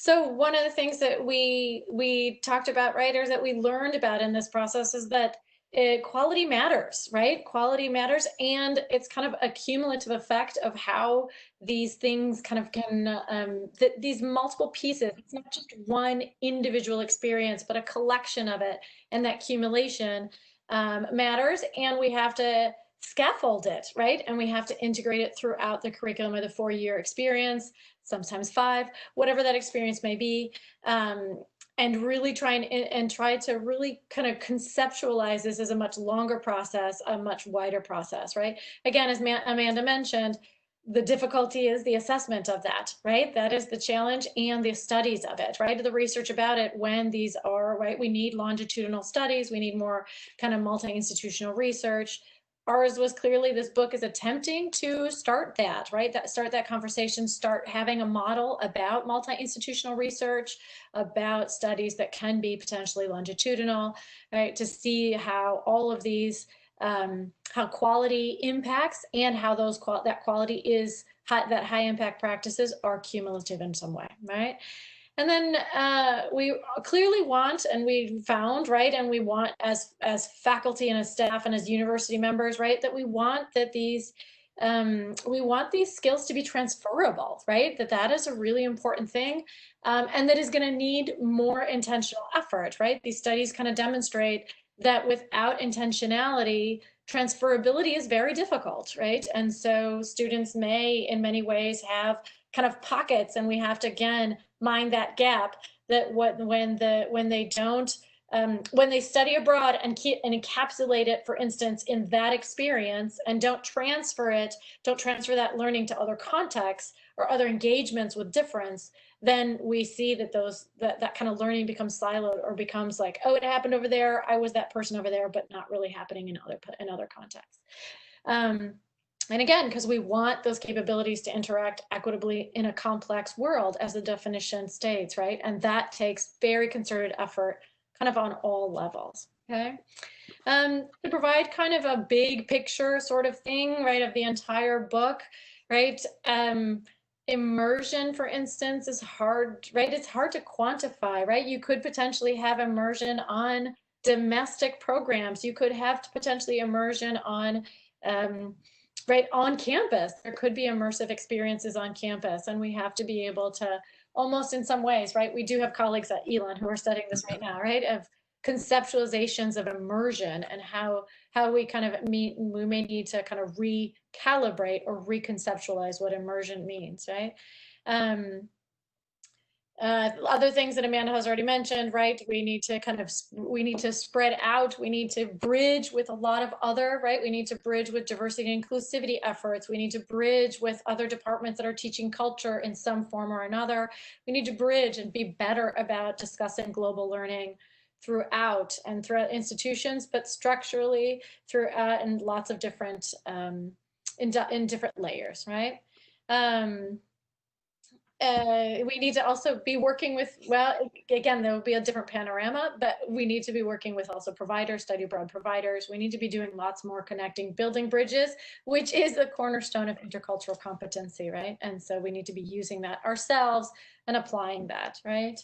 So one of the things that we talked about, right, or that we learned about in this process is that quality matters, right? Quality matters, and it's kind of a cumulative effect of how these things kind of can these multiple pieces. It's not just one individual experience, but a collection of it, and that accumulation matters, and we have to scaffold it, right? And we have to integrate it throughout the curriculum of the 4-year experience, sometimes 5, whatever that experience may be, and really try to really kind of conceptualize this as a much longer process, a much wider process, right? Again, as Amanda mentioned, the difficulty is the assessment of that, right? That is the challenge, and the studies of it, right? The research about it, when these are, right? We need longitudinal studies, we need more kind of multi-institutional research. Ours was clearly, this book is attempting to start that, right? Start that conversation, start having a model about multi-institutional research, about studies that can be potentially longitudinal, right? To see how all of these, how quality impacts, and how that quality is, that high impact practices are cumulative in some way, right? And then we clearly want, and we found, right, and we want as faculty and as staff and as university members, right, that we want these skills to be transferable, right? That is a really important thing, and that is going to need more intentional effort, right? These studies kind of demonstrate that without intentionality, transferability is very difficult, right? And so students may, in many ways, have kind of pockets, and we have to again mind that gap, that when they don't, when they study abroad and encapsulate it, for instance, in that experience, and don't transfer that learning to other contexts or other engagements with difference, then we see that that kind of learning becomes siloed, or becomes like, oh, it happened over there, I was that person over there, but not really happening in other contexts. And again, because we want those capabilities to interact equitably in a complex world, as the definition states, right? And that takes very concerted effort, kind of on all levels, okay? To provide kind of a big picture sort of thing, right, of the entire book, right? Immersion, for instance, is hard, right? It's hard to quantify, right? You could potentially have immersion on domestic programs. You could have potentially immersion on, right, on campus. There could be immersive experiences on campus, and we have to be able to, almost in some ways, right? We do have colleagues at Elon who are studying this right now, right? Of conceptualizations of immersion, and how we kind of we may need to kind of recalibrate or reconceptualize what immersion means, right? Other things that Amanda has already mentioned, right? We need to spread out. We need to bridge with a lot of other, right? We need to bridge with diversity and inclusivity efforts. We need to bridge with other departments that are teaching culture in some form or another. We need to bridge and be better about discussing global learning throughout institutions, but structurally throughout in lots of different, in different layers, right? We need to also be working with, well, again, there will be a different panorama, but we need to be working with also providers, study abroad providers. We need to be doing lots more connecting, building bridges, which is the cornerstone of intercultural competency, right? And so we need to be using that ourselves and applying that, right?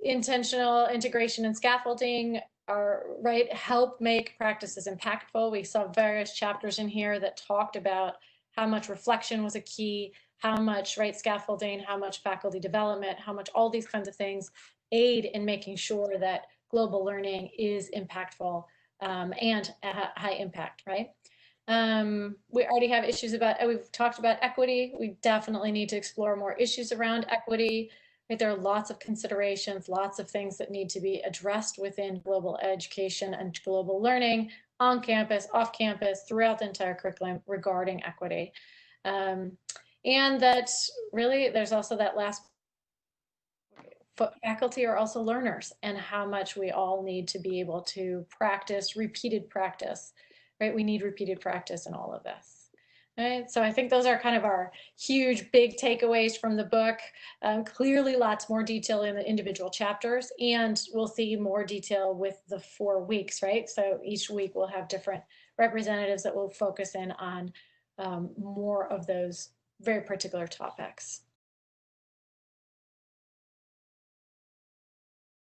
Intentional integration and scaffolding are, right, help make practices impactful. We saw various chapters in here that talked about how much reflection was a key, how much, right, scaffolding, how much faculty development, how much all these kinds of things aid in making sure that global learning is impactful, and high impact, right? We already have issues about, we've talked about equity. We definitely need to explore more issues around equity. Right? There are lots of considerations, lots of things that need to be addressed within global education and global learning, on campus, off campus, throughout the entire curriculum, regarding equity. And that really, there's also that last, faculty are also learners, and how much we all need to be able to practice, repeated practice, right? We need repeated practice in all of this. Right? So I think those are kind of our huge, big takeaways from the book. Clearly lots more detail in the individual chapters, and we'll see more detail with the 4 weeks, right? So each week we'll have different representatives that will focus in on more of those very particular topics.